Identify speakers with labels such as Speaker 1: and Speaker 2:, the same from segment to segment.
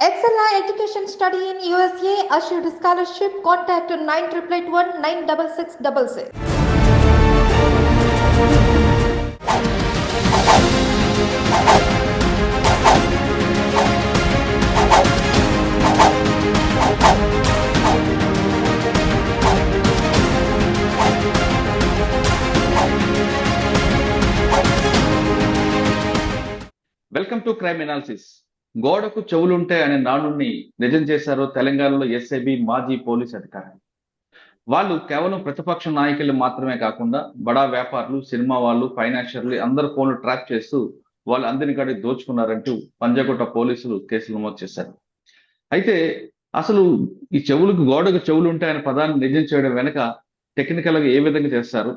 Speaker 1: XLI Education Study in USA assured scholarship. Contact 9881 96666.
Speaker 2: Welcome to crime analysis. గోడకు చెవులుంటే అనే నానుడిని నిజం చేశారు తెలంగాణలో ఎస్ఐబి మాజీ పోలీస్ అధికారి. వాళ్ళు కేవలం ప్రతిపక్ష నాయకులు మాత్రమే కాకుండా బడా వ్యాపారులు, సినిమా వాళ్ళు, ఫైనాన్షియర్లు అందరు ఫోన్లు ట్రాక్ చేస్తూ వాళ్ళు అందరిని కాడి దోచుకున్నారంటూ పంజాగుట్ట పోలీసులు కేసులు నమోదు చేశారు. అయితే అసలు ఈ గోడకు చెవులు ఉంటాయనే పదాన్ని నిజం చేయడం వెనక టెక్నికల్గా ఏ విధంగా చేస్తారు,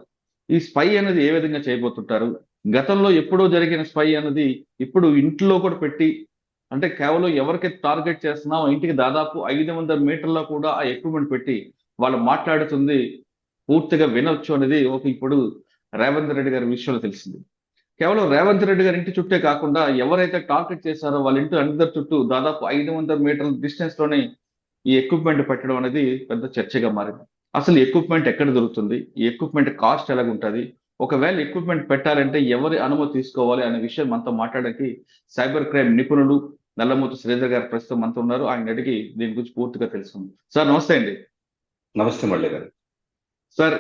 Speaker 2: ఈ స్పై అనేది ఏ విధంగా చేయబోతుంటారు, గతంలో ఎప్పుడో జరిగిన స్పై అన్నది ఇప్పుడు ఇంట్లో కూడా పెట్టి, అంటే కేవలం ఎవరికైతే టార్గెట్ చేస్తున్నామో ఇంటికి దాదాపు 500 మీటర్లో కూడా ఆ ఎక్విప్మెంట్ పెట్టి వాళ్ళు మాట్లాడుతుంది పూర్తిగా వినొచ్చు అనేది ఇప్పుడు రేవంత్ రెడ్డి గారి విషయంలో తెలిసింది. కేవలం రేవంత్ రెడ్డి గారి ఇంటి చుట్టే కాకుండా ఎవరైతే టార్గెట్ చేశారో వాళ్ళ ఇంటి అందరి చుట్టూ దాదాపు 500 మీటర్ల డిస్టెన్స్ లోనే ఈ ఎక్విప్మెంట్ పెట్టడం అనేది పెద్ద చర్చగా మారింది. అసలు ఎక్విప్మెంట్ ఎక్కడ దొరుకుతుంది, ఈ ఎక్విప్మెంట్ కాస్ట్ ఎలాగుంటుంది, ఒకవేళ ఎక్విప్మెంట్ పెట్టాలంటే ఎవరి అనుమతి తీసుకోవాలి అనే విషయం మనతో మాట్లాడడానికి సైబర్ క్రైమ్ నిపుణులు నల్లమూతు శ్రీధర్ గారు ప్రస్తుతం మనతో ఉన్నారు. ఆయన అడిగి దీని గురించి పూర్తిగా తెలుసుకుందాం. సార్ నమస్తే అండి.
Speaker 3: నమస్తే మళ్ళీ గారు.
Speaker 2: సార్,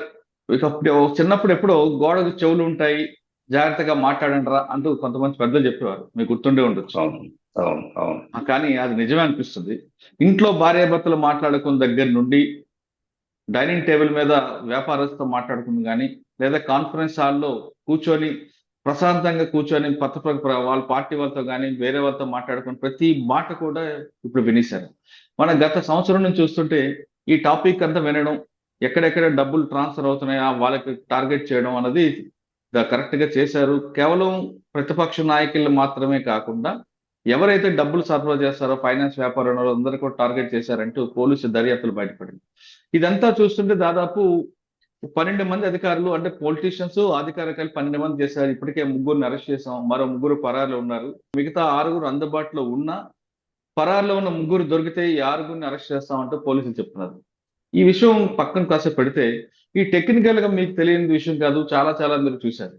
Speaker 2: చిన్నప్పుడు ఎప్పుడో గోడకు చెవులు ఉంటాయి, జాగ్రత్తగా మాట్లాడండి రా అంటూ కొంతమంది పెద్దలు చెప్పేవారు, మీకు గుర్తుండే ఉండొచ్చు. కానీ అది నిజమే అనిపిస్తుంది. ఇంట్లో భార్యాభర్తలు మాట్లాడుకున్న దగ్గర నుండి డైనింగ్ టేబుల్ మీద వ్యాపారస్తుతో మాట్లాడుకుంది కానీ, లేదా కాన్ఫరెన్స్ హాల్లో కూర్చొని ప్రశాంతంగా కూర్చొని వాళ్ళ పార్టీ వాళ్ళతో కానీ వేరే వాళ్ళతో మాట్లాడుకుని ప్రతి మాట కూడా ఇప్పుడు వినేశారు. మనం గత సంవత్సరం నుంచి చూస్తుంటే ఈ టాపిక్ అంతా వినడం, ఎక్కడెక్కడ డబ్బులు ట్రాన్స్ఫర్ అవుతున్నాయా వాళ్ళకి టార్గెట్ చేయడం అన్నది కరెక్ట్ గా చేశారు. కేవలం ప్రతిపక్ష నాయకులు మాత్రమే కాకుండా ఎవరైతే డబ్బులు సరఫరా చేస్తారో ఫైనాన్స్ వ్యాపారం అందరూ కూడా టార్గెట్ చేశారంటూ పోలీసు దర్యాప్తులు బయటపడింది. ఇదంతా చూస్తుంటే దాదాపు 12 మంది అధికారులు, అంటే పొలిటీషియన్స్ అధికారికాలు 12 మంది చేశారు. ఇప్పటికే 3 అరెస్ట్ చేశాం, మరో 3 పరారులో ఉన్నారు. మిగతా 6 అందుబాటులో ఉన్నా పరారులో ఉన్న 3 దొరికితే ఈ 6 అరెస్ట్ చేస్తామంటూ పోలీసులు చెప్తున్నారు. ఈ విషయం పక్కన కాసేపు పెడితే, ఈ టెక్నికల్ గా మీకు తెలియని విషయం కాదు, చాలా మీరు చూశారు.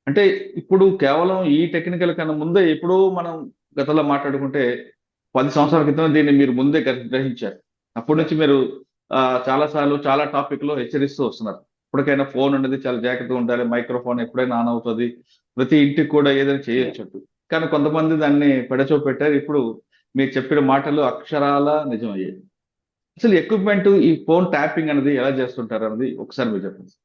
Speaker 2: అంటే ఇప్పుడు కేవలం ఈ టెక్నికల్ కన్నా ముందే ఎప్పుడో మనం గతంలో మాట్లాడుకుంటే 10 సంవత్సరాల క్రితం దీన్ని మీరు ముందే గ్రహించారు. అప్పటి నుంచి మీరు చాలా సార్లు చాలా టాపిక్ లో హెచ్చరిస్తూ వస్తున్నారు. ఇప్పటికైనా ఫోన్ అనేది చాలా జాగ్రత్తగా ఉండాలి, మైక్రోఫోన్ ఎప్పుడైనా ఆన్ అవుతుంది, ప్రతి ఇంటికి కూడా ఏదైనా చేయొచ్చు. కానీ కొంతమంది దాన్ని పెడచో పెట్టారు. ఇప్పుడు మీరు చెప్పిన మాటలు అక్షరాల నిజమయ్యాయి. అసలు ఎక్విప్మెంట్, ఈ ఫోన్ ట్యాపింగ్ అనేది ఎలా చేస్తుంటారు అనేది ఒకసారి మీరు చెప్పండి.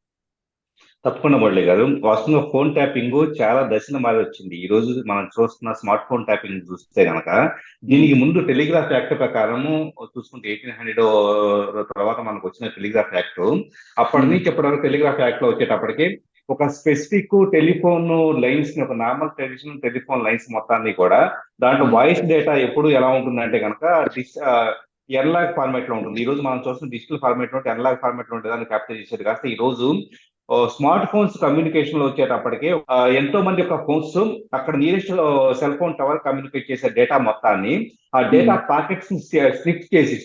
Speaker 3: తప్పకుండా మురళి గారు. వాస్తవంగా ఫోన్ ట్యాపింగ్ చాలా దశను మారి వచ్చింది. ఈ రోజు మనం చూస్తున్న స్మార్ట్ ఫోన్ ట్యాపింగ్ చూస్తే కనుక దీనికి ముందు టెలిగ్రాఫ్ యాక్ట్ ప్రకారము చూసుకుంటే 1800 తర్వాత మనకు వచ్చిన టెలిగ్రాఫ్ యాక్ట్, అప్పటి నుంచి ఇప్పటివరకు టెలిగ్రాఫ్ యాక్ట్ లో వచ్చేటప్పటికి ఒక స్పెసిఫిక్ టెలిఫోన్ లైన్స్ ని, ఒక నార్మల్ ట్రెడిషనల్ టెలిఫోన్ లైన్స్ మొత్తాన్ని కూడా దాంట్లో వాయిస్ డేటా ఎప్పుడు ఎలా ఉంటుందంటే కనుక ఎన్లాగ్ ఫార్మాట్ లో ఉంటుంది. ఈ రోజు మనం చూస్తున్న డిజిటల్ ఫార్మాట్ లో ఎన్లాగ్ ఫార్మాట్ లో ఉంటుంది, దాన్ని క్యాప్చర్ చేసేది కాస్త ఈ రోజు స్మార్ట్ ఫోన్స్ కమ్యూనికేషన్ లో వచ్చేటప్పటికి ఎంతో మంది యొక్క ఫోన్స్ అక్కడ nearest cell phone tower communicate చేసే డేటా మొత్తాన్ని, ఆ డేటా ప్యాకెట్స్ స్నిప్ చేసి,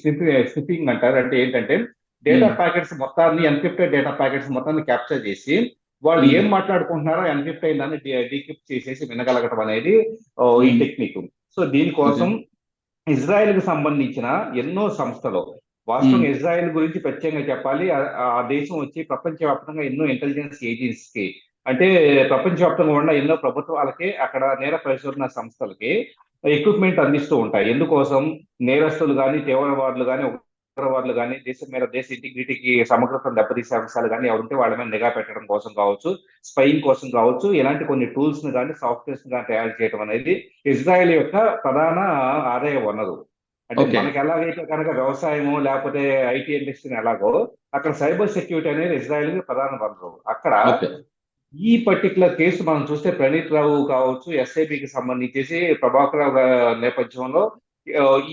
Speaker 3: స్నిప్పింగ్ అంటారు. అంటే ఏంటంటే డేటా ప్యాకెట్స్ మొత్తాన్ని, ఎన్క్రిప్టెడ్ డేటా ప్యాకెట్స్ మొత్తాన్ని క్యాప్చర్ చేసి వాళ్ళు ఏం మాట్లాడుకుంటున్నారో ఎన్క్రిప్ట్ అయిందని డీక్రిప్ట్ చేసేసి వినగలగటం అనేది ఈ టెక్నిక్. సో దీనికోసం ఇజ్రాయెల్ కు సంబంధించిన ఎన్నో సంస్థలు, వాస్తవం ఇజ్రాయెల్ గురించి ప్రత్యేకంగా చెప్పాలి, ఆ దేశం వచ్చి ప్రపంచవ్యాప్తంగా ఎన్నో ఇంటెలిజెన్స్ ఏజెన్సీస్ కి, అంటే ప్రపంచవ్యాప్తంగా ఉన్న ఎన్నో ప్రభుత్వాలకి, అక్కడ నేర పరిశోధన సంస్థలకి ఎక్విప్మెంట్ అందిస్తూ ఉంటాయి. ఎందుకోసం నేరస్తులు కానీ, తీవ్రవాదులు కానీ, ఉగ్రవాదులు కానీ, దేశ ఇంటిగ్రిటీకి సమగ్రతను దెబ్బతీసే అంశాలు కానీ ఎవరుంటే వాళ్ళ మీద నిఘా పెట్టడం కోసం కావచ్చు, స్పైయింగ్ కోసం కావచ్చు, ఇలాంటి కొన్ని టూల్స్ ని కానీ సాఫ్ట్వేర్స్ ని కానీ తయారు చేయడం అనేది ఇజ్రాయెల్ యొక్క ప్రధాన ఆదాయ వనరు. అంటే మనకి ఎలాగైతే కనుక వ్యవసాయము లేకపోతే ఐటీ ఇండస్ట్రీ ఎలాగో, అక్కడ సైబర్ సెక్యూరిటీ అనేది ఇజ్రాయెల్ ప్రధాన వనరు. అక్కడ ఈ పర్టికులర్ కేసు మనం చూస్తే ప్రణీత్ రావు కావచ్చు, ఎస్ఐబికి సంబంధించేసి ప్రభాకర్ రావు నేపథ్యంలో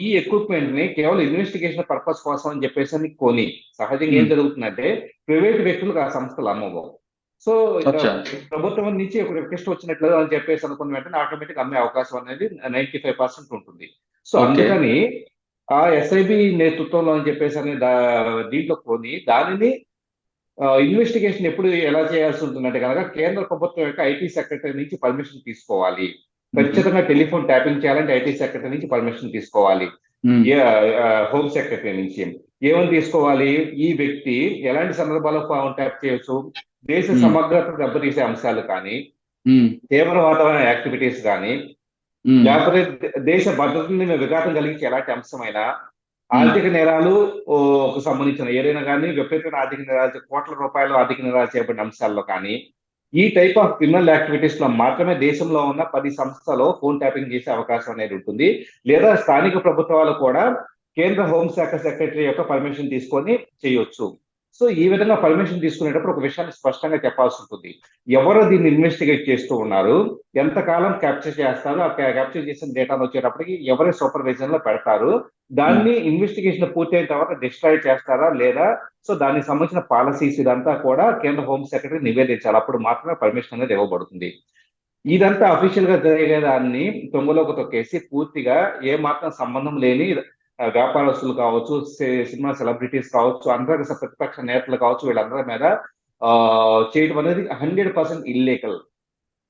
Speaker 3: ఈ ఎక్విప్మెంట్ ని కేవలం ఇన్వెస్టిగేషన్ పర్పస్ కోసం అని చెప్పేసి కొని, సహజంగా ఏం జరుగుతుందంటే ప్రైవేట్ వ్యక్తులకు ఆ సంస్థలు అమ్మవు. సో ప్రభుత్వం నుంచి ఒక రిక్వెస్ట్ వచ్చినట్లు అని చెప్పేసి అనుకున్న వెంటనే ఆటోమేటిక్ అమ్మే అవకాశం అనేది 95% ఉంటుంది. So
Speaker 2: okay.
Speaker 3: అందుకని ఆ ఎస్ఐబి నేతృత్వంలో అని చెప్పేసి అని దీంట్లో కొని దానిని ఇన్వెస్టిగేషన్ ఎప్పుడు ఎలా చేయాల్సి ఉంటుందంటే కనుక కేంద్ర ప్రభుత్వం యొక్క ఐటీ సెక్రటరీ నుంచి పర్మిషన్ తీసుకోవాలి. ఖచ్చితంగా టెలిఫోన్ ట్యాపింగ్ చేయాలంటే ఐటీ సెక్రటరీ నుంచి పర్మిషన్ తీసుకోవాలి. హోమ్ సెక్రటరీ నుంచి ఏమని తీసుకోవాలి? ఈ వ్యక్తి ఎలాంటి సందర్భాల్లో ఫోన్ ట్యాప్ చేయొచ్చు, దేశ సమగ్రత దెబ్బతీసే అంశాలు కానీ, తీవ్రవాద యాక్టివిటీస్ కానీ, లేకపోతే దేశ భద్రతని విఘాతం కలిగించే ఎలాంటి అంశమైనా, ఆర్థిక నేరాలు సంబంధించిన ఏదైనా కానీ, విపరీతమైన ఆర్థిక నేరాలు, కోట్ల రూపాయలు ఆర్థిక నేరాలు చేయబడిన అంశాల్లో కానీ, ఈ టైప్ ఆఫ్ క్రిమినల్ యాక్టివిటీస్ లో మాత్రమే దేశంలో ఉన్న 10 సంస్థలో ఫోన్ ట్యాపింగ్ చేసే అవకాశం అనేది ఉంటుంది. లేదా స్థానిక ప్రభుత్వాలు కూడా కేంద్ర హోంశాఖ సెక్రటరీ యొక్క పర్మిషన్ తీసుకొని చేయొచ్చు. సో ఈ విధంగా పర్మిషన్ తీసుకునేటప్పుడు ఒక విషయాన్ని స్పష్టంగా చెప్పాల్సి ఉంటుంది. ఎవరు దీన్ని ఇన్వెస్టిగేట్ చేస్తూ ఉన్నారు, ఎంతకాలం క్యాప్చర్ చేస్తారు, ఆ క్యాప్చర్ చేసిన డేటాను వచ్చేటప్పటికి ఎవరి సూపర్విజన్ లో పెడతారు, దాన్ని ఇన్వెస్టిగేషన్ పూర్తయిన తర్వాత డిస్ట్రాయ్ చేస్తారా లేదా, సో దానికి సంబంధించిన పాలసీస్ ఇదంతా కూడా కేంద్ర హోమ్ సెక్రటరీ నివేదించాలి. అప్పుడు మాత్రమే పర్మిషన్ అనేది ఇవ్వబడుతుంది. ఇదంతా అఫీషియల్ గా జరిగేదాన్ని తొంగలోకి తొక్కేసి పూర్తిగా ఏ మాత్రం సంబంధం లేని వ్యాపారస్తులు కావచ్చు, సినిమా సెలబ్రిటీస్ కావచ్చు, అందరూ ప్రతిపక్ష నేతలు కావచ్చు, వీళ్ళందరి మీద చేయడం అనేది 100% ఇల్లీగల్.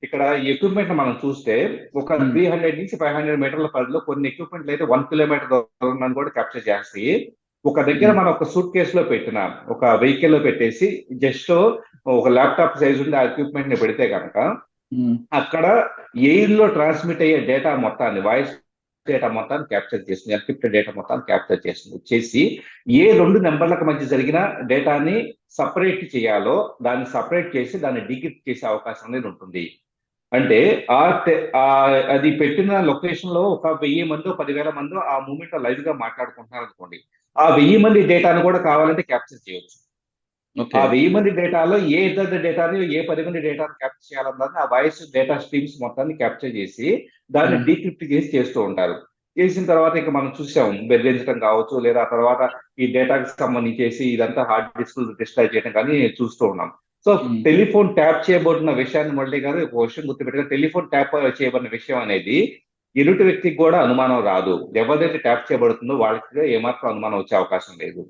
Speaker 3: ఇక్కడ ఎక్విప్మెంట్ మనం చూస్తే ఒక 300 నుంచి 500 మీటర్ల పరిధిలో కొన్ని ఎక్విప్మెంట్లు అయితే 1 కిలోమీటర్ దూరం కూడా క్యాప్చర్ చేస్తాయి. ఒక దగ్గర మనం ఒక సూట్ కేసులో పెట్టిన ఒక వెహికల్ లో పెట్టేసి జస్ట్ ఒక ల్యాప్టాప్ సైజ్ ఉండి ఆ ఎక్విప్మెంట్ ని పెడితే కనుక అక్కడ ఎయిర్ లో ట్రాన్స్మిట్ అయ్యే డేటా మొత్తాన్ని, వాయిస్ డేటా మొత్తాన్ని క్యాప్చర్ చేస్తుంది, ఎన్క్రిప్టెడ్ డేటా మొత్తాన్ని క్యాప్చర్ చేస్తుంది. చేసి ఏ 2 నెంబర్లకు మధ్య జరిగిన డేటాని సపరేట్ చేయాలో దాన్ని సపరేట్ చేసి దాన్ని డీక్రిప్ట్ చేసే అవకాశం అనేది ఉంటుంది. అంటే అది పెట్టిన లొకేషన్ లో ఒక 1000 మందో 10,000 మందో ఆ మూమెంట్ లో లైవ్ గా మాట్లాడుకుంటున్నారు అనుకోండి, ఆ 1000 మంది డేటాను కూడా కావాలంటే క్యాప్చర్ చేయొచ్చు. ఆ 1000 మంది డేటాలో ఏ ఇద్దరి డేటాని, ఏ 10 మంది డేటాను క్యాప్చర్ చేయాలన్నది ఆ వాయిస్ డేటా స్ట్రీమ్స్ మొత్తాన్ని క్యాప్చర్ చేసి దాన్ని డీక్రిప్ట్ చేసి చేస్తూ ఉంటారు. చేసిన తర్వాత ఇంకా మనం చూసాం బెదిరించడం కావచ్చు, లేదా ఆ తర్వాత ఈ డేటాకి సంబంధించేసి ఇదంతా హార్డ్ డిస్క్ డిస్ట్రాయ్ చేయడం కానీ చూస్తూ ఉన్నాం. సో టెలిఫోన్ ట్యాప్ చేయబడిన విషయాన్ని మురళి గారు ఒక విషయం గుర్తుపెట్టుగా, టెలిఫోన్ ట్యాప్ చేయబడిన విషయం అనేది ఎదుటి వ్యక్తికి కూడా అనుమానం రాదు. ఎవరైతే ట్యాప్ చేయబడుతుందో వాళ్ళకి ఏమాత్రం అనుమానం వచ్చే అవకాశం లేదు.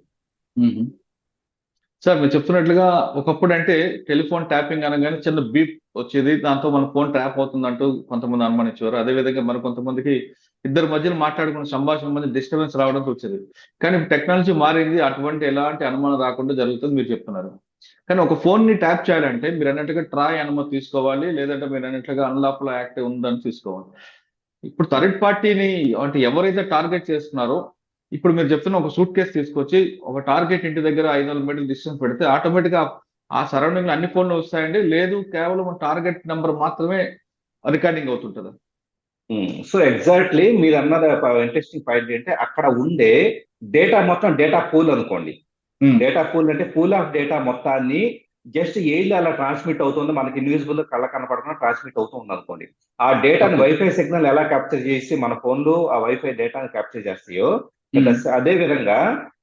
Speaker 2: సార్ మీరు చెప్తున్నట్లుగా ఒకప్పుడు అంటే టెలిఫోన్ ట్యాపింగ్ అనగానే చిన్న బీప్ వచ్చేది, దాంతో మన ఫోన్ ట్యాప్ అవుతుందంటూ కొంతమంది అనుమానించేవారు. అదేవిధంగా మరి కొంతమందికి ఇద్దరు మధ్యలో మాట్లాడుకున్న సంభాషణ మధ్య డిస్టర్బెన్స్ రావడంతో వచ్చేది. కానీ టెక్నాలజీ మారింది, అటువంటి ఎలాంటి అనుమానం రాకుండా జరుగుతుంది మీరు చెప్తున్నారు. కానీ ఒక ఫోన్ ని ట్యాప్ చేయాలంటే మీరు అన్నట్టుగా ట్రాయ్ అనుమతి తీసుకోవాలి, లేదంటే మీరు అన్నట్లుగా అన్లాఫుల్ యాక్ట్ ఉందని తీసుకోవాలి. ఇప్పుడు థర్డ్ పార్టీని అంటే ఎవరైతే టార్గెట్ చేస్తున్నారో, ఇప్పుడు మీరు చెప్తున్న ఒక సూట్ కేసు తీసుకొచ్చి ఒక టార్గెట్ ఇంటి దగ్గర 500 మీటర్ల డిస్టెన్స్ పెడితే ఆటోమేటిక్ గా ఆ సరౌండింగ్ అన్ని ఫోన్లు వస్తాయండి, లేదు కేవలం టార్గెట్ నెంబర్ మాత్రమే రికార్డింగ్ అవుతుంటుందా?
Speaker 3: సో ఎగ్జాక్ట్లీ మీరు అన్నది ఇంట్రెస్టింగ్ పాయింట్ ఏంటంటే, అక్కడ ఉండే డేటా మొత్తం డేటా పూల్ అనుకోండి. డేటా పూల్ అంటే పూల్ ఆఫ్ డేటా మొత్తాన్ని జస్ట్ ఏళ్ళు అలా ట్రాన్స్మిట్ అవుతుంది, మనకి ఇన్విజిబుల్ కళ్ళ కనపడకుండా ట్రాన్స్మిట్ అవుతుంది అనుకోండి. ఆ డేటాని వైఫై సిగ్నల్ ఎలా క్యాప్చర్ చేసి మన ఫోన్లు ఆ వైఫై డేటాని క్యాప్చర్ చేస్తాయో, అదే విధంగా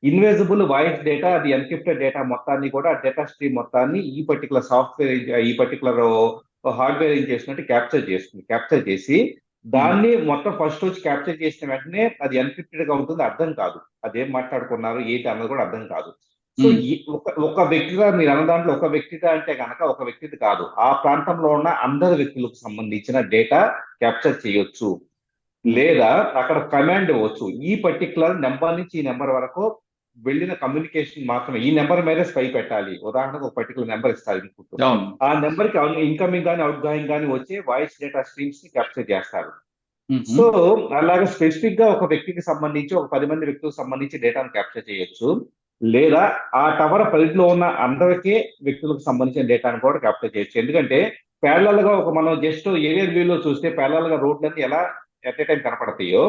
Speaker 3: ఇన్విజిబుల్ వాయిస్ డేటా, అది ఎన్క్రిప్టెడ్ డేటా మొత్తాన్ని కూడా డేటా స్ట్రీమ్ మొత్తాన్ని ఈ పర్టికులర్ సాఫ్ట్వేర్, ఈ పర్టికులర్ హార్డ్వేర్ ఏం చేస్తుందంటే క్యాప్చర్ చేస్తుంది. క్యాప్చర్ చేసి దాన్ని మొత్తం ఫస్ట్ వచ్చి క్యాప్చర్ చేసిన వెంటనే అది ఎన్క్రిప్టెడ్ గా ఉంటుంది, అర్థం కాదు అదేం మాట్లాడుకున్నారు ఏంటి అన్నది కూడా అర్థం కాదు. సో ఒక వ్యక్తిగా మీరు అన్న దాంట్లో ఒక వ్యక్తిగా అంటే కనుక ఒక వ్యక్తిది కాదు, ఆ ప్రాంతంలో ఉన్న అందరి వ్యక్తులకు సంబంధించిన డేటా క్యాప్చర్ చేయొచ్చు. లేదా అక్కడ కమాండ్ ఇవ్వచ్చు, ఈ పర్టికులర్ నెంబర్ నుంచి ఈ నెంబర్ వరకు వెళ్ళిన కమ్యూనికేషన్ మాత్రమే ఈ నెంబర్ మీద స్పై పెట్టాలి. ఉదాహరణకు ఒక పర్టికులర్ నెంబర్ ఇస్తారు ఇన్పుట్, ఆ నెంబర్ కి ఇన్కమింగ్ కానీ అవుట్ గోయింగ్ కానీ వచ్చే వాయిస్ డేటా స్ట్రీమ్స్ ని క్యాప్చర్ చేస్తారు. సో అలాగే స్పెసిఫిక్ గా ఒక వ్యక్తికి సంబంధించి ఒక 10 మంది వ్యక్తులకు సంబంధించి డేటాను క్యాప్చర్ చేయొచ్చు, లేదా ఆ టవర్ పరిధిలో ఉన్న అందరికీ వ్యక్తులకు సంబంధించిన డేటాను కూడా క్యాప్చర్ చేయొచ్చు. ఎందుకంటే ప్యారలల్ గా ఒక మనం జస్ట్ ఏరియర్ వ్యూ లో చూస్తే ప్యారలల్ గా రోడ్లన్నీ ఎలా ఎట్ ఏ టైం కనపడతాయో,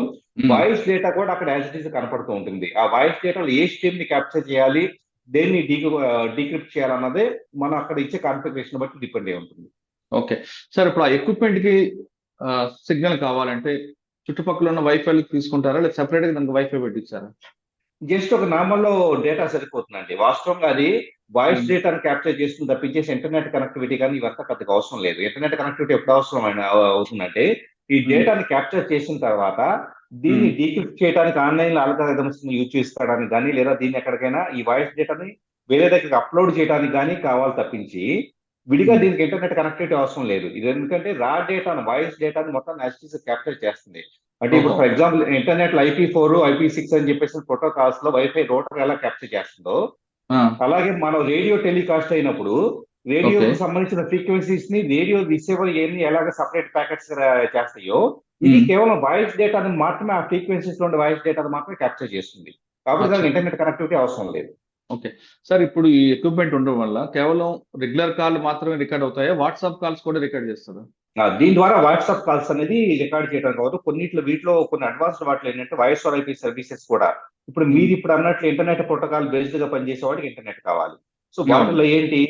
Speaker 3: వాయిస్ డేటా కూడా అక్కడ యాజ్ ఇట్ ఈస్ కనపడుతూ ఉంటుంది. ఆ వాయిస్ డేటాలో ఏ స్ట్రీమ్ ని క్యాప్చర్ చేయాలి, దేన్ని డీక్రిప్ట్ చేయాలన్నదే మనం అక్కడ ఇచ్చే కాన్ఫిగరేషన్ బట్టి డిపెండ్ అయి ఉంటుంది.
Speaker 2: ఓకే సార్, ఇప్పుడు ఆ ఎక్విప్మెంట్ కి సిగ్నల్ కావాలంటే చుట్టుపక్కల ఉన్న వైఫై తీసుకుంటారా, లేదా సెపరేట్ గా దానికి వైఫై పెట్టించారా?
Speaker 3: జస్ట్ ఒక నార్మల్ డేటా సరిపోతుందండి. వాస్తవంగా అది వాయిస్ డేటాను క్యాప్చర్ చేస్తుంది తప్పించేసి ఇంటర్నెట్ కనెక్టివిటీ కానీ ఇవంతా పెద్దగా అవసరం లేదు. ఇంటర్నెట్ కనెక్టివిటీ ఎప్పుడు అవసరం అవుతుందంటే, ఈ డేటాని క్యాప్చర్ చేసిన తర్వాత దీన్ని డీక్రిప్ట్ చేయడానికి ఆన్లైన్ ఆల్గరిథమ్స్ యూజ్ చేసుకోవడానికి కానీ, లేదా దీన్ని ఎక్కడికైనా ఈ వాయిస్ డేటాని వేరే దగ్గరికి అప్లోడ్ చేయడానికి కానీ కావాలి తప్పించి విడిగా దీనికి ఇంటర్నెట్ కనెక్టివిటీ అవసరం లేదు. ఇది ఎందుకంటే రా డేటాను, వాయిస్ డేటాను మొత్తం యాక్సెస్ క్యాప్చర్ చేస్తుంది. అంటే ఇప్పుడు ఫర్ ఎగ్జాంపుల్ ఇంటర్నెట్ లో IP4 IP6 అని చెప్పేసి ప్రోటోకాల్స్ లో వైఫై రూటర్ ఎలా క్యాప్చర్ చేస్తుందో, అలాగే మనం రేడియో టెలికాస్ట్ అయినప్పుడు రేడియోకి సంబంధించిన ఫ్రీక్వెన్సీస్ ని రేడియో రిసీవర్ ఏమి ఎలాగ సపరేట్ ప్యాకెట్స్ చేస్తాయో, ఇది కేవలం వాయిస్ డేటాను మాత్రమే, ఆ ఫ్రీక్వెన్సీస్ లో వాయిస్ డేటాను మాత్రమే క్యాప్చర్ చేస్తుంది. కాబట్టి దానికి ఇంటర్నెట్ కనెక్టివిటీ అవసరం లేదు.
Speaker 2: ఓకే సార్, ఇప్పుడు ఈ ఎక్విప్మెంట్ ఉండడం వల్ల కేవలం రెగ్యులర్ కాల్ మాత్రమే రికార్డ్ అవుతాయా, వాట్సాప్ కాల్స్ కూడా రికార్డ్ చేస్తారా?
Speaker 3: దీని ద్వారా వాట్సాప్ కాల్స్ అనేది రికార్డ్ చేయడం కాదు. వీటిలో కొన్ని అడ్వాన్స్డ్ వాటిలో ఏంటంటే వాయిస్ ఓవర్ IP సర్వీసెస్ కూడా. ఇప్పుడు మీరు ఇప్పుడు అన్నట్లు ఇంటర్నెట్ ప్రోటోకాల్ బేస్డ్ గా పనిచేసే వాడికి ఇంటర్నెట్ కావాలి. సో వాటిలో ఏంటి,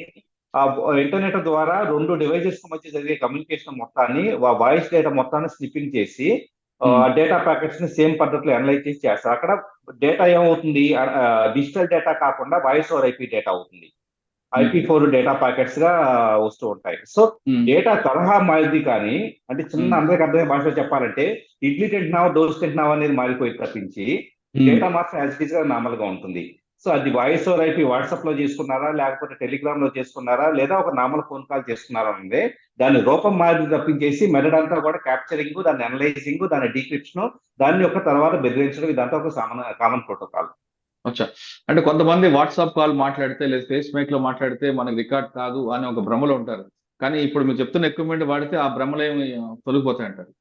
Speaker 3: ఆ ఇంటర్నెట్ ద్వారా 2 డివైజెస్ మధ్య జరిగే కమ్యూనికేషన్ మొత్తాన్ని, వాయిస్ డేటా మొత్తాన్ని స్నిప్పింగ్ చేసి డేటా ప్యాకెట్స్ ని సేమ్ పద్ధతిలో అనలైజ్ చేసి చేస్తారు. అక్కడ డేటా ఏమవుతుంది, డిజిటల్ డేటా కాకుండా వాయిస్ ఓవర్ IP డేటా అవుతుంది. IP4 డేటా ప్యాకెట్స్ గా వస్తూ ఉంటాయి. సో డేటా తరహా మారింది, కానీ అంటే చిన్న అందరికి అర్థమయ్యే భాషలో చెప్పాలంటే ఇడ్లీ తింటున్నావా దోశ తింటున్నావా అనేది మారిపోయి తప్పించి డేటా మాత్రం యాజ్ ఇట్ ఈస్ గా నార్మల్ గా ఉంటుంది. సో అది వాయిస్ ఓవర్ IP వాట్సాప్ లో చేసుకున్నారా, లేకపోతే టెలిగ్రామ్ లో చేసుకున్నారా, లేదా ఒక నార్మల్ ఫోన్ కాల్ చేసుకున్నారా అంటే దాని రూపం మారి తప్పించేసి మెదడంతా కూడా క్యాప్చరింగ్, దాన్ని అనలైజింగ్, దాని డీక్రిప్షన్, దాన్ని యొక్క తర్వాత బెదిరించడం, ఇదంతా ఒక కామన్ ప్రోటోకాల్.
Speaker 2: అచ్చా, అంటే కొంతమంది వాట్సాప్ కాల్ మాట్లాడితే లేదా ఫేస్ మైక్ లో మాట్లాడితే మనకి రికార్డ్ కాదు అని ఒక భ్రమలో ఉంటారు. కానీ ఇప్పుడు మీరు చెప్తున్న ఎక్విప్మెంట్ వాడితే ఆ భ్రమలు ఏమి తొలగిపోతాయి అంటారు?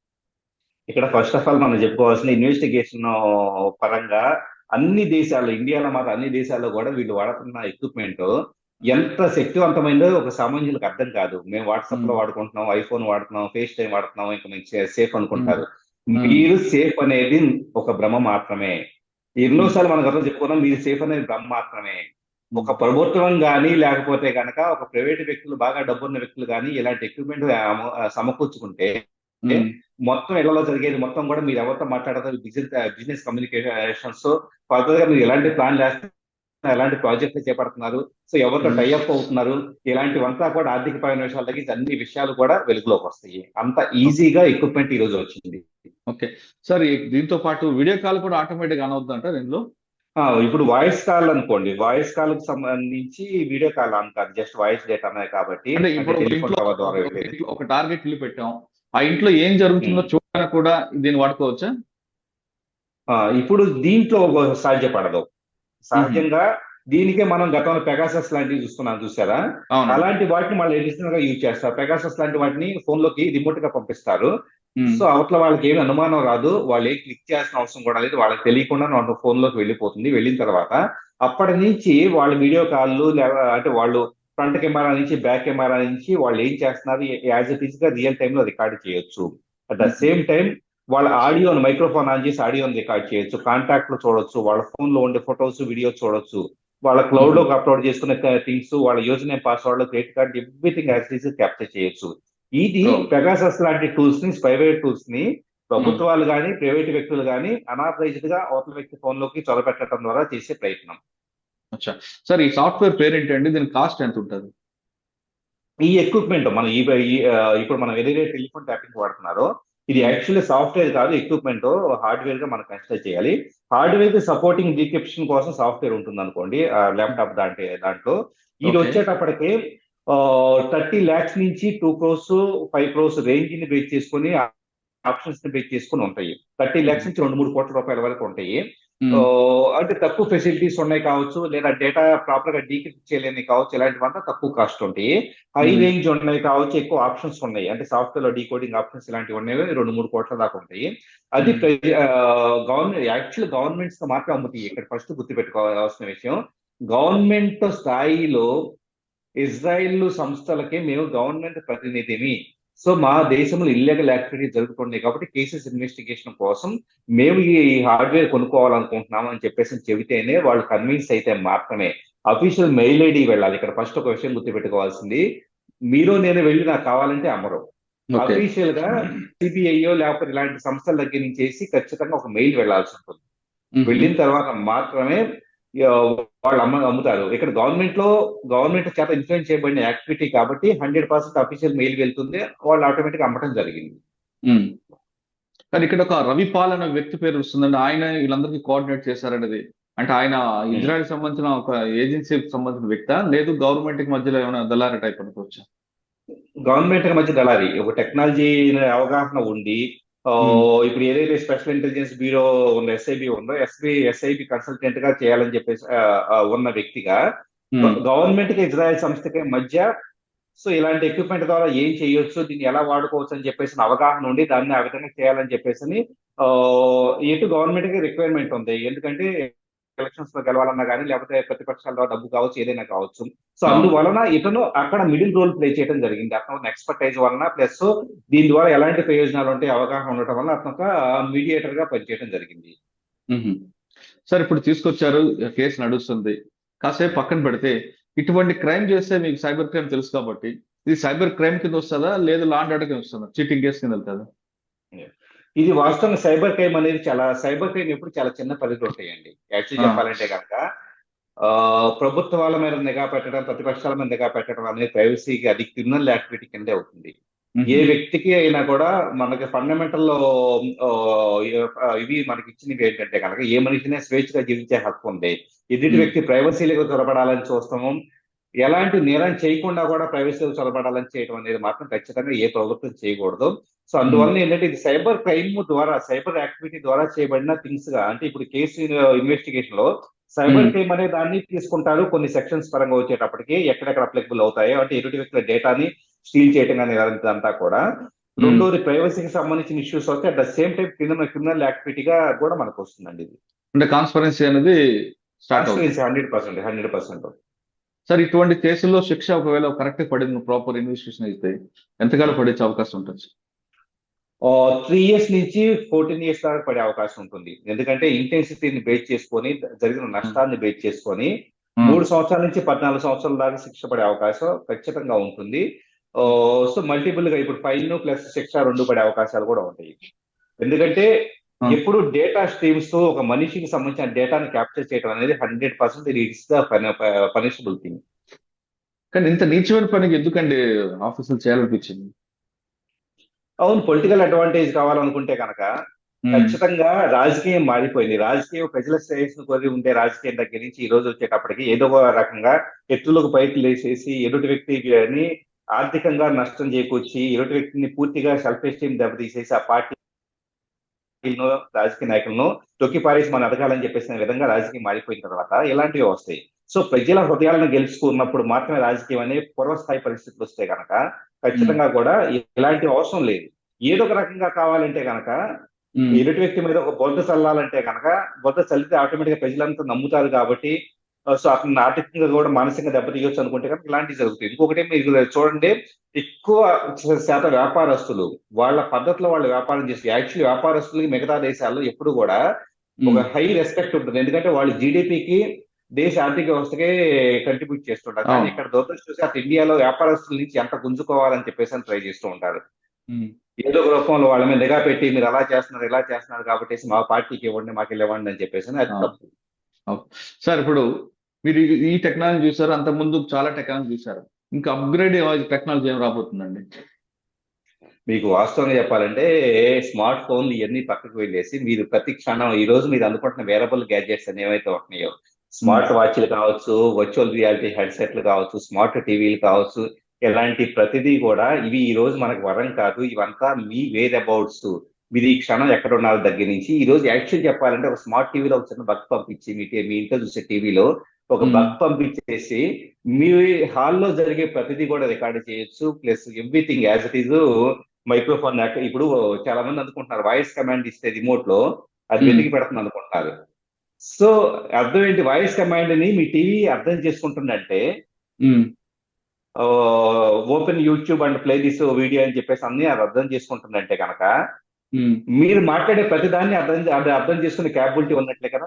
Speaker 3: ఇక్కడ ఫస్ట్ ఆఫ్ ఆల్ మనం చెప్పుకోవాల్సిన ఇన్వెస్టిగేషన్ పరంగా అన్ని దేశాల్లో, ఇండియాలో మాత్రం అన్ని దేశాల్లో కూడా వీళ్ళు వాడుతున్న ఎక్విప్మెంట్ ఎంత శక్తివంతమైందో ఒక సామాన్యులకు అర్థం కాదు. మేము వాట్సాప్ లో వాడుకుంటున్నాం, ఐఫోన్ వాడుతున్నాం, ఫేస్ టైం వాడుతున్నాం, ఇంకా మేము సేఫ్ అనుకుంటారు. మీరు సేఫ్ అనేది ఒక భ్రమ మాత్రమే. ఎన్నోసార్లు మనకు అర్థం చెప్పుకున్నాం, మీరు సేఫ్ అనేది భ్రమ మాత్రమే. ఒక ప్రభుత్వం కానీ లేకపోతే కనుక ఒక ప్రైవేట్ వ్యక్తులు, బాగా డబ్బున్న వ్యక్తులు కానీ ఇలాంటి ఎక్విప్మెంట్ సమకూర్చుకుంటే మొత్తం ఇళ్లలో జరిగేది మొత్తం కూడా మీరు ఎవరితో మాట్లాడతారు, బిజినెస్ కమ్యూనికేషన్స్, ఫర్దర్ గా మీరు ఎలాంటి ప్లాన్ చేస్తున్నారు, ఎలాంటి ప్రాజెక్టులు చేపడుతున్నారు, సో ఎవరితో టైఅప్ అవుతున్నారు, ఇలాంటివంతా కూడా ఆర్థికపరమైన విషయాల దగ్గర అన్ని విషయాలు కూడా వెలుగులోకి వస్తాయి. అంత ఈజీగా ఎక్విప్మెంట్ ఈ రోజు వచ్చింది.
Speaker 2: ఓకే సార్, దీంతో పాటు వీడియో కాల్ కూడా ఆటోమేటిక్ ఆన్ అవుతుందంట దీనిలో?
Speaker 3: ఇప్పుడు వాయిస్ కాల్ అనుకోండి, వాయిస్ కాల్ కు సంబంధించి వీడియో కాల్ ఆన్ కాదు, జస్ట్ వాయిస్ డేటానే కాబట్టి.
Speaker 2: అంటే ఇప్పుడు ఒక టార్గెట్ ఇల్లు పెట్టాం, ఆ ఇంట్లో ఏం జరుగుతుందో చూడడానికి కూడా దీన్ని వాడుకోవచ్చా?
Speaker 3: ఇప్పుడు దీంట్లో సాధ్యపడదు. సహజంగా దీనికే మనం గతంలో పెగాసస్ లాంటివి చూసారా, అలాంటి వాటిని మళ్ళీ ఎడిషనల్ గా యూజ్ చేస్తారు. పెగాసస్ లాంటి వాటిని ఫోన్ లోకి రిమోట్ గా పంపిస్తారు. సో అవతల వాళ్ళకి ఏమి అనుమానం రాదు, వాళ్ళు ఏం క్లిక్ చేయాల్సిన అవసరం కూడా లేదు, వాళ్ళకి తెలియకుండా వాళ్ళ ఫోన్ లోకి వెళ్ళిపోతుంది. వెళ్ళిన తర్వాత అప్పటి నుంచి వాళ్ళ వీడియో కాల్లు, అంటే వాళ్ళు ఫ్రంట్ కెమెరా నుంచి బ్యాక్ కెమెరా నుంచి వాళ్ళు ఏం చేస్తున్నారు యాజ్ ఇట్ ఈస్ గా రియల్ టైమ్ లో రికార్డ్ చేయొచ్చు. అట్ ద సేమ్ టైం వాళ్ళ ఆడియోని, మైక్రోఫోన్ ఆన్ చేసి ఆడియోని రికార్డ్ చేయొచ్చు, కాంటాక్ట్ లో చూడొచ్చు, వాళ్ళ ఫోన్ లో ఉండే ఫొటోస్, వీడియోస్ చూడొచ్చు, వాళ్ళ క్లౌడ్ లోకి అప్లోడ్ చేసుకునే థింగ్స్, వాళ్ళ user name, password, credit card, everything as it is capture చేయొచ్చు. ఇది పెగాసస్ లాంటి టూల్స్ ని, స్పైవేర్ టూల్స్ ని ప్రభుత్వాలు కానీ ప్రైవేట్ వ్యక్తులు కానీ అనాథరైజ్డ్ గా అవతల వ్యక్తి ఫోన్ లోకి చొరబెట్టడం ద్వారా చేసే ప్రయత్నం.
Speaker 2: సార్, ఈ సాఫ్ట్వేర్ పేరు ఏంటండి, దీని కాస్ట్ ఎంత ఉంటుంది?
Speaker 3: ఈ ఎక్విప్మెంట్ మనం ఇప్పుడు మనం ఏదైతే టెలిఫోన్ ట్యాపింగ్ వాడుతున్నారో ఇది యాక్చువల్లీ సాఫ్ట్వేర్ కాదు, ఎక్విప్మెంట్, హార్డ్వేర్ గా మనం కన్సిడర్ చేయాలి. హార్డ్వేర్ కి సపోర్టింగ్ డీక్రిప్షన్ కోసం సాఫ్ట్వేర్ ఉంటుంది అనుకోండి, ల్యాప్టాప్ దాంట్లో. ఇది వచ్చేటప్పటికి 30 lakhs నుంచి 2 crores 5 crores రేంజ్ ని బ్రేక్ చేసుకుని, ఆప్షన్స్ ని బ్రేక్ చేసుకుని ఉంటాయి. 30 lakhs నుంచి 2-3 కోట్ల రూపాయల వరకు ఉంటాయి. అంటే తక్కువ ఫెసిలిటీస్ ఉన్నాయి కావచ్చు, లేదా డేటా ప్రాపర్ గా డీక్రిప్ట్ చేయలేని కావచ్చు, ఇలాంటివంతా తక్కువ కాస్ట్ ఉంటాయి. హై రేంజ్ ఉన్నాయి కావచ్చు, ఎక్కువ ఆప్షన్స్ ఉన్నాయి, అంటే సాఫ్ట్వేర్ లో డీకోడింగ్ ఆప్షన్స్ ఇలాంటివి ఉన్నాయి, 2-3 కోట్ల దాకా ఉంటాయి. అది గవర్నమెంట్స్ తో మాత్రం అమ్ముతాయి. ఇక్కడ ఫస్ట్ గుర్తుపెట్టుకోవాల్సిన విషయం, గవర్నమెంట్ స్థాయిలో ఇజ్రాయిల్ సంస్థలకి మేము గవర్నమెంట్ ప్రతినిధిని, సో మా దేశంలో ఇల్లీగల్ యాక్టివిటీ జరుగుతున్నాయి కాబట్టి కేసెస్ ఇన్వెస్టిగేషన్ కోసం మేము ఈ హార్డ్వేర్ కొనుక్కోవాలనుకుంటున్నాం అని చెప్పేసి చెబితేనే వాళ్ళు కన్విన్స్ అయితే మాత్రమే అఫీషియల్ మెయిల్ ఐడి వెళ్ళాలి. ఇక్కడ ఫస్ట్ ఒక విషయం గుర్తుపెట్టుకోవాల్సింది, మీరు నేను వెళ్ళి నాకు కావాలంటే అమ్మరు. అఫీషియల్ గా సిబిఐయో లేకపోతే ఇలాంటి సంస్థల దగ్గర నుంచి ఖచ్చితంగా ఒక మెయిల్ వెళ్లాల్సి ఉంటుంది. వెళ్ళిన తర్వాత మాత్రమే వాళ్ళు అమ్ముతారు. ఇక్కడ గవర్నమెంట్ చేత ఇన్ఫ్లుయెన్స్ చేయబడిన యాక్టివిటీ కాబట్టి 100% అఫీషియల్ మెయిల్ వెళ్తుంది, వాళ్ళు ఆటోమేటిక్ అమ్మటం జరిగింది.
Speaker 2: కానీ ఇక్కడ ఒక రవిపాల్ అనే వ్యక్తి పేరు వస్తుందండి. ఆయన వీళ్ళందరికీ కోఆర్డినేట్ చేశారనేది. అంటే ఆయన ఇజ్రాయెల్ సంబంధించిన ఒక ఏజెన్సీకి సంబంధించిన వ్యక్తా, లేదు గవర్నమెంట్ కి మధ్యలో ఏమైనా దళారీ టైప్ అనుకోవచ్చా?
Speaker 3: గవర్నమెంట్ మధ్య దళారీ, ఒక టెక్నాలజీ అవగాహన ఉండి ఇప్పుడు ఏదైతే స్పెషల్ ఇంటెలిజెన్స్ బ్యూరో ఉన్న ఎస్ఐబి ఉందో ఎస్ఐబి కన్సల్టెంట్ గా చేయాలని చెప్పేసి ఉన్న వ్యక్తిగా గవర్నమెంట్ కి ఇజ్రాయెల్ సంస్థకి మధ్య సో ఇలాంటి ఎక్విప్మెంట్ ద్వారా ఏం చేయొచ్చు, దీన్ని ఎలా వాడుకోవచ్చు అని చెప్పేసి అవగాహన ఉండి దాన్ని ఆ విధంగా చేయాలని చెప్పేసి ఇటు గవర్నమెంట్ కి రిక్వైర్మెంట్ ఉంది. ఎందుకంటే ఎలక్షన్స్ లో గెలవాలన్నా కానీ, లేకపోతే ప్రతిపక్షాల్లో డబ్బు కావచ్చు, ఏదైనా కావచ్చు. సో అందువలన ఇతను అక్కడ మిడిల్ రోల్ ప్లే చేయడం జరిగింది. అతను ఎక్స్పర్టైజ్ వలన ప్లస్ దీని ద్వారా ఎలాంటి ప్రయోజనాలు ఉంటాయి అవగాహన ఉండటం వల్ల అతను ఒక మీడియేటర్ గా పనిచేయడం జరిగింది.
Speaker 2: సార్ ఇప్పుడు తీసుకొచ్చారు, కేసు నడుస్తుంది, కాసేపు పక్కన పెడితే ఇటువంటి క్రైమ్ చేస్తే మీకు సైబర్ క్రైమ్ తెలుసు కాబట్టి ఇది సైబర్ క్రైమ్ కింద వస్తుందా, లేదు లా అండ్ ఆర్డర్ కింద వస్తుందా, చీటింగ్ కేసు కింద వెళ్తుందా?
Speaker 3: ఇది వాస్తవంగా సైబర్ క్రైమ్ అనేది సైబర్ క్రైమ్ ఎప్పుడు చాలా చిన్న పరిధి ఉంటాయండి. యాక్చువల్లీ చెప్పాలంటే కనుక ప్రభుత్వాల మీద నిఘా పెట్టడం, ప్రతిపక్షాల మీద నిఘా పెట్టడం అనేది ప్రైవసీకి అది క్రిమినల్ యాక్టివిటీ కిందే అవుతుంది. ఏ వ్యక్తికి అయినా కూడా మనకి ఫండమెంటల్ ఇవి మనకి ఇచ్చినవి ఏంటంటే కనుక ఏ మనిషినే స్వేచ్ఛగా జీవించే హక్కు ఉంది. ఎదుటి వ్యక్తి ప్రైవసీలకు చొరబడాలని చూస్తాము, ఎలాంటి నేరం చేయకుండా కూడా ప్రైవసీలకు చొరబడాలని చేయడం అనేది మాత్రం ఖచ్చితంగా ఏ ప్రభుత్వం చేయకూడదు. సో అందువల్ల ఏంటంటే ఇది సైబర్ క్రైమ్ ద్వారా, సైబర్ యాక్టివిటీ ద్వారా చేయబడిన థింగ్స్ గా, అంటే ఇప్పుడు కేసు ఇన్వెస్టిగేషన్ లో సైబర్ క్రైమ్ అనే దాన్ని తీసుకుంటారు. కొన్ని సెక్షన్స్ పరంగా వచ్చేటప్పటికి ఎక్కడెక్కడ అప్లికబుల్ అవుతాయో, అంటే ఎదుటి వ్యక్తుల డేటాని స్టీల్ చేయడం కానీ అంతా కూడా. రెండోది ప్రైవసీకి సంబంధించిన ఇష్యూస్ వస్తే at the same time criminal యాక్టివిటీగా కూడా మనకు వస్తుందండి ఇది.
Speaker 2: అంటే కాన్స్పరెన్సీ అనేది
Speaker 3: 100%.
Speaker 2: సార్ ఇటువంటి కేసుల్లో శిక్ష ఒకవేళ కరెక్ట్ పడింది, ప్రాపర్ ఇన్వెస్టిగేషన్ అయితే ఎంతకాలం పడే అవకాశం ఉంటుంది?
Speaker 3: 3 years నుంచి 14 years దాకా పడే అవకాశం ఉంటుంది. ఎందుకంటే ఇంటెన్సిటీని బేస్ చేసుకొని, జరిగిన నష్టాన్ని బేస్ చేసుకొని 3 సంవత్సరాల నుంచి 14 సంవత్సరాల దాకా శిక్ష పడే అవకాశం ఖచ్చితంగా ఉంటుంది. సో మల్టిపుల్ గా ఇప్పుడు ఫైన్ ప్లస్ శిక్ష 2 పడే అవకాశాలు కూడా ఉంటాయి. ఎందుకంటే ఎప్పుడు డేటా స్ట్రీమ్స్ తో ఒక మనిషికి సంబంధించిన డేటాను క్యాప్చర్ చేయడం అనేది 100% ఇట్స్ ద పనిషబుల్ థింగ్.
Speaker 2: కానీ ఇంత నీచమైన పనికి ఎందుకండి ఆఫీసులు చేయాలనిపించింది?
Speaker 3: అవును, పొలిటికల్ అడ్వాంటేజ్ కావాలనుకుంటే కనుక ఖచ్చితంగా రాజకీయం మారిపోయింది. రాజకీయం ప్రజల శ్రేయస్సును కోరి ఉండే రాజకీయం దగ్గర నుంచి ఈ రోజు వచ్చేటప్పటికి ఏదో ఒక రకంగా ఎత్తులకు పైకి లేసేసి ఎదుటి వ్యక్తిని ఆర్థికంగా నష్టం చేకూర్చి ఎదుటి వ్యక్తిని పూర్తిగా సెల్ఫ్ ఎస్టీమ్ దెబ్బతీసేసి ఆ పార్టీ రాజకీయ నాయకులను తొక్కిపారేసి మనం ఎదగాలని చెప్పేసిన విధంగా రాజకీయం మారిపోయిన తర్వాత ఇలాంటివి వస్తాయి. సో ప్రజల హృదయాలను గెలుచుకున్నప్పుడు మాత్రమే రాజకీయం అనే పూర్వస్థాయి పరిస్థితులు వస్తే కనుక ఖచ్చితంగా కూడా ఇలాంటి అవసరం లేదు. ఏదో ఒక రకంగా కావాలంటే కనుక ఎదుటి వ్యక్తి మీద ఒక బొద్ద చల్లాలంటే కనుక బొద్ద చల్లితే ఆటోమేటిక్ గా ప్రజలంతా నమ్ముతారు కాబట్టి సో అతను ఆర్థికంగా కూడా మానసికంగా దెబ్బతీయొచ్చు అనుకుంటే కనుక ఇలాంటివి జరుగుతాయి. ఇంకొకటి మీరు చూడండి, ఎక్కువ శాతం వ్యాపారస్తులు వాళ్ళ పద్ధతిలో వాళ్ళు వ్యాపారం చేస్తారు. యాక్చువల్లీ వ్యాపారస్తులకి మిగతా దేశాల్లో ఎప్పుడు కూడా ఒక హై రెస్పెక్ట్ ఉంటుంది. ఎందుకంటే వాళ్ళు జీడిపికి, దేశ ఆర్థిక వ్యవస్థకే కంట్రిబ్యూట్ చేస్తుంటారు. కానీ ఇక్కడ దురదృష్టవశాత్తు ఇండియాలో వ్యాపారస్తుల నుంచి ఎంత గుంజుకోవాలని చెప్పేసి ట్రై చేస్తూ ఉంటారు. ఏదో ఒక రూపంలో వాళ్ళ మీద నిఘా పెట్టి మీరు అలా చేస్తున్నారు ఇలా చేస్తున్నారు కాబట్టి మా పార్టీకి ఇవ్వండి, మాకు ఇవ్వండి అని చెప్పేసి అది తప్పు.
Speaker 2: సార్ ఇప్పుడు మీరు ఈ టెక్నాలజీ చూసారు, అంత ముందు చాలా టెక్నాలజీ చూసారు, ఇంకా అప్గ్రేడ్ టెక్నాలజీ ఏం రాబోతుందండి?
Speaker 3: మీకు వాస్తవంగా చెప్పాలంటే స్మార్ట్ ఫోన్లు ఇవన్నీ పక్కకు వెళ్ళేసి మీరు ప్రతి క్షణం ఈ రోజు మీరు అనుకుంటున్న వేరబుల్ గ్యాడ్జెట్స్ అని ఏవైతే ఉంటున్నాయో, స్మార్ట్ వాచ్లు కావచ్చు, వర్చువల్ రియాలిటీ హెడ్సెట్లు కావచ్చు, స్మార్ట్ టీవీలు కావచ్చు, ఇలాంటి ప్రతిదీ కూడా ఇవి ఈ రోజు మనకు వరం కాదు. ఇవంతా మీ వేర్ అబౌట్స్. మీరు ఈ క్షణం ఎక్కడ ఉన్నారు దగ్గర నుంచి ఈ రోజు యాక్చువల్ చెప్పాలంటే ఒక స్మార్ట్ టీవీలో ఒక చిన్న బగ్ పంపించి మీ ఇంట్లో చూసే టీవీలో ఒక బగ్ పంపించేసి మీ హాల్లో జరిగే ప్రతిదీ కూడా రికార్డు చేయొచ్చు. Plus everything as it is microphone. ఇప్పుడు చాలా మంది అనుకుంటున్నారు వాయిస్ కమాండ్ ఇస్తే రిమోట్ లో అది వెతికి పెడుతుంది అనుకుంటున్నారు. సో అర్థం ఏంటి, వాయిస్ కమాండ్ ని మీ టీవీ అర్థం చేసుకుంటుందంటే open YouTube and play this video అని చెప్పేసి అన్ని అది అర్థం చేసుకుంటుందంటే కనుక మీరు మాట్లాడే ప్రతిదాన్ని అర్థం చేసుకునే క్యాపబిలిటీ ఉన్నట్లే కదా.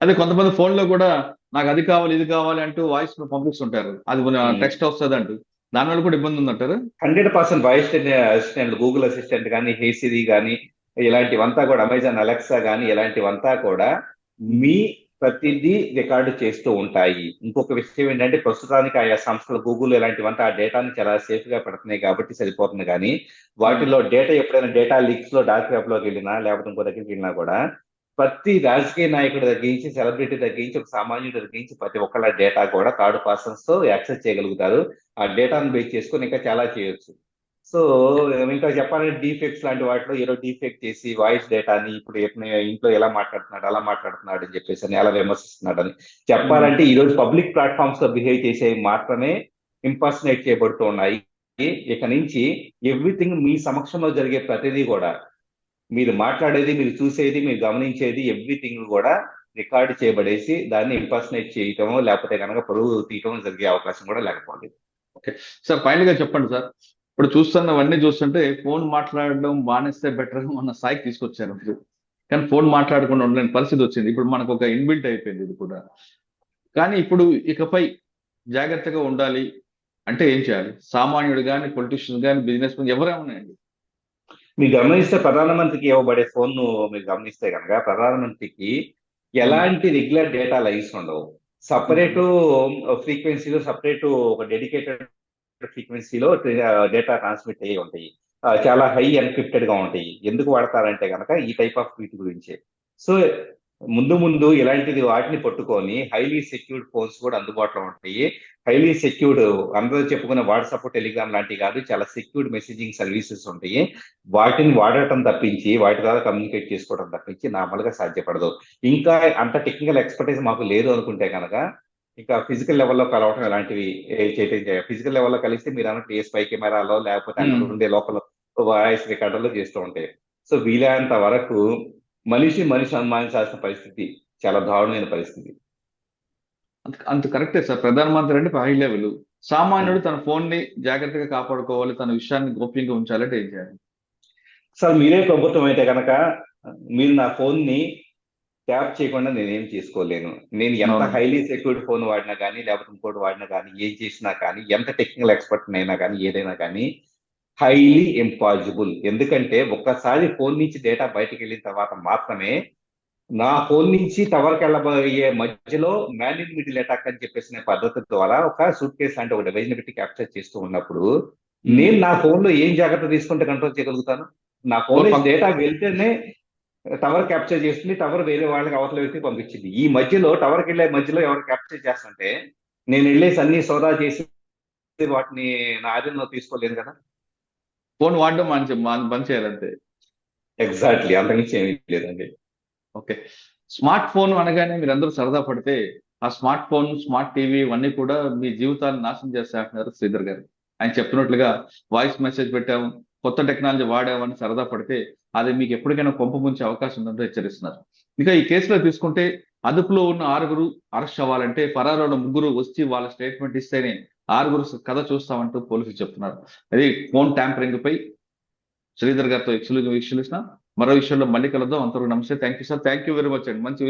Speaker 2: అదే కొంతమంది ఫోన్ లో కూడా నాకు అది కావాలి ఇది కావాలి అంటూ వాయిస్ పంపిస్తుంటారు, అది టెక్స్ట్ వస్తుంది అంటూ, దానివల్ల కూడా ఇబ్బంది ఉందంటారు.
Speaker 3: 100% వాయిస్ అసిస్టెంట్, గూగుల్ అసిస్టెంట్ కానీ, హే సిరి కానీ, ఇలాంటివంతా కూడా అమెజాన్ అలెక్సా కానీ ఇలాంటివంతా కూడా మీ ప్రతిదీ రికార్డు చేస్తూ ఉంటాయి. ఇంకొక విషయం ఏంటంటే ప్రస్తుతానికి ఆయా సంస్థలు గూగుల్ ఇలాంటివంతా ఆ డేటాని చాలా సేఫ్ గా పెడుతున్నాయి కాబట్టి సరిపోతుంది. కానీ వాటిలో డేటా ఎప్పుడైనా డేటా లీక్స్ లో డార్క్ వెబ్ లోకి వెళ్ళినా లేకపోతే ఇంకో దగ్గరికి వెళ్ళినా కూడా ప్రతి రాజకీయ నాయకుడి తగ్గించి సెలబ్రిటీ తగ్గించి ఒక సామాన్యుడి తగ్గించి ప్రతి ఒక్కళ్ళ డేటా కూడా థర్డ్ పర్సన్స్ తో యాక్సెస్ చేయగలుగుతారు. ఆ డేటాను బేస్ చేసుకొని ఇంకా చాలా చేయొచ్చు. సో ఇంకా చెప్పాలంటే డీఫెక్ట్స్ లాంటి వాటిలో ఏదో డీఫెక్ట్ చేసి వాయిస్ డేటాని ఇప్పుడు ఇంట్లో ఎలా మాట్లాడుతున్నాడు అలా మాట్లాడుతున్నాడు అని చెప్పేసి అని ఎలా విమర్శిస్తున్నాడు అని చెప్పాలంటే ఈ రోజు పబ్లిక్ ప్లాట్ఫామ్స్ లో బిహేవ్ చేసేవి మాత్రమే ఇంపర్సనేట్ చేయబడుతూ ఉన్నాయి. ఇక నుంచి ఎవ్రీథింగ్ మీ సమక్షంలో జరిగే ప్రతిదీ కూడా మీరు మాట్లాడేది, మీరు చూసేది, మీరు గమనించేది ఎవ్రీథింగ్ కూడా రికార్డు చేయబడేసి దాన్ని ఇంపర్సనేట్ చేయటం లేకపోతే కనుక పొరుగు తీయటం జరిగే అవకాశం కూడా లేకపోలేదు.
Speaker 2: ఓకే సార్, ఫైనల్ గా చెప్పండి సార్. ఇప్పుడు చూస్తున్నవన్నీ చూస్తుంటే ఫోన్ మాట్లాడడం మానేస్తే బెటర్ మన స్థాయికి తీసుకొచ్చారు మీరు. కానీ ఫోన్ మాట్లాడకుండా ఉండలేని పరిస్థితి వచ్చింది. ఇప్పుడు మనకు ఒక ఇన్బిల్ట్ అయిపోయింది ఇది కూడా. కానీ ఇప్పుడు ఇకపై జాగ్రత్తగా ఉండాలి అంటే ఏం చేయాలి? సామాన్యుడు కానీ, పొలిటీషియన్ కానీ, బిజినెస్ మెన్ ఎవరైనా ఉన్నాయండి.
Speaker 3: మీరు గమనిస్తే ప్రధానమంత్రికి ఇవ్వబడే ఫోన్ మీరు గమనిస్తే కనుక ప్రధానమంత్రికి ఎలాంటి రెగ్యులర్ డేటా లైన్స్ ఉండవు. సపరేట్ ఫ్రీక్వెన్సీలో సపరేట్ ఒక డెడికేటెడ్ ఫ్రీక్వెన్సీలో డేటా ట్రాన్స్మిట్ అయ్యి ఉంటాయి. చాలా హై ఎన్క్రిప్టెడ్ గా ఉంటాయి. ఎందుకు వాడతారంటే కనుక ఈ టైప్ ఆఫ్ వీటి గురించే. సో ముందు ముందు ఇలాంటిది వాటిని పట్టుకొని హైలీ సెక్యూర్డ్ ఫోన్స్ కూడా అందుబాటులో ఉంటాయి. హైలీ సెక్యూర్డ్ అందరూ చెప్పుకునే వాట్సాప్, టెలిగ్రామ్ లాంటివి కాదు, చాలా సెక్యూర్డ్ మెసేజింగ్ సర్వీసెస్ ఉంటాయి. వాటిని వాడటం తప్పించి వాటి ద్వారా కమ్యూనికేట్ చేసుకోవడం తప్పించి నార్మల్గా సాధ్యపడదు. ఇంకా అంత టెక్నికల్ ఎక్స్పర్టైజ్ మాకు లేదు అనుకుంటే కనుక ఇంకా ఫిజికల్ లెవెల్లో కలవటం ఇలాంటివి చేయటం. ఫిజికల్ లెవెల్లో కలిస్తే మీరు అన్నట్టు ఏ స్పై కెమెరాలో లేకపోతే అక్కడ ఉండే లోపల వాయిస్ రికార్డర్లో చేస్తూ ఉంటాయి. సో వీలైనంత వరకు మనిషి అనుమానించాల్సిన పరిస్థితి చాలా దారుణమైన పరిస్థితి.
Speaker 2: అంత కరెక్టే సార్. ప్రధానమంత్రి అంటే హై లెవెల్, సామాన్యుడు తన ఫోన్ ని జాగ్రత్తగా కాపాడుకోవాలి, తన విషయాన్ని గోప్యంగా ఉంచాలంటే ఏం చేయాలి?
Speaker 3: సార్ మీరే ప్రభుత్వం అయితే కనుక మీరు నా ఫోన్ ని ట్యాప్ చేయకుండా నేనేం చేసుకోలేను. నేను ఎంత హైలీ సెక్యూర్డ్ ఫోన్ వాడినా కానీ లేకపోతే ఇంకోటి వాడినా కానీ ఏం చేసినా కానీ ఎంత టెక్నికల్ ఎక్స్పర్ట్ అయినా కానీ ఏదైనా కానీ హైలీ ఇంపాసిబుల్. ఎందుకంటే ఒక్కసారి ఫోన్ నుంచి డేటా బయటకు వెళ్ళిన తర్వాత మాత్రమే నా ఫోన్ నుంచి టవర్కి వెళ్ళబోయే మధ్యలో మ్యాన్ ఇన్ మిడిల్ అటాక్ అని చెప్పేసిన పద్ధతి ద్వారా ఒక సూట్ కేస్ అంటే ఒక డివైస్ ని పెట్టి క్యాప్చర్ చేస్తూ ఉన్నప్పుడు నేను నా ఫోన్ లో ఏం జాగ్రత్త తీసుకుంటే కంట్రోల్ చేయగలుగుతాను? నా ఫోన్ డేటా వెళ్తేనే టవర్ క్యాప్చర్ చేస్తుంది, టవర్ వేరే వాళ్ళకి అవతల వ్యక్తికి పంపించింది. ఈ మధ్యలో టవర్కి వెళ్ళే మధ్యలో ఎవరు క్యాప్చర్ చేస్తుంటే నేను వెళ్ళేసి అన్ని సోదా చేసి వాటిని నా ఆధీనంలో తీసుకోలేదు కదా.
Speaker 2: ఫోన్ వాడడం బంద్ చేయాలంటే
Speaker 3: ఎగ్జాక్ట్లీ, అంతకుమించి ఏమీ లేదండి.
Speaker 2: ఓకే, స్మార్ట్ ఫోన్ అనగానే మీరు అందరూ సరదా పడితే ఆ స్మార్ట్ ఫోన్, స్మార్ట్ టీవీ ఇవన్నీ కూడా మీ జీవితాన్ని నాశనం చేస్తారంటున్నారు శ్రీధర్ గారు. ఆయన చెప్పినట్లుగా వాయిస్ మెసేజ్ పెట్టాము, కొత్త టెక్నాలజీ వాడామని సరదా పడితే అది మీకు ఎప్పటికైనా కొంప ముంచే అవకాశం ఉందంటూ హెచ్చరిస్తున్నారు. ఇంకా ఈ కేసులో తీసుకుంటే అదుపులో ఉన్న 6 అరెస్ట్ అవ్వాలంటే ఫరారు ఉన్న 3 వచ్చి వాళ్ళ స్టేట్మెంట్ ఇస్తేనే 6 కథ చూస్తామంటూ పోలీసులు చెప్తున్నారు. అది ఫోన్ ట్యాంపరింగ్ పై శ్రీధర్ గారితో ఎక్స్క్లూజివ్ మరో విషయంలో మళ్ళీ కలుద్దాం. అంతవరకు నమస్తే. Thank you sir. Thank you very much అండి. మంచి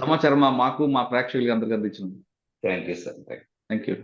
Speaker 2: సమాచారం మాకు మా ప్రేక్షకులకి అందరికీ అందించింది.
Speaker 3: Thank you sir.
Speaker 2: Thank you.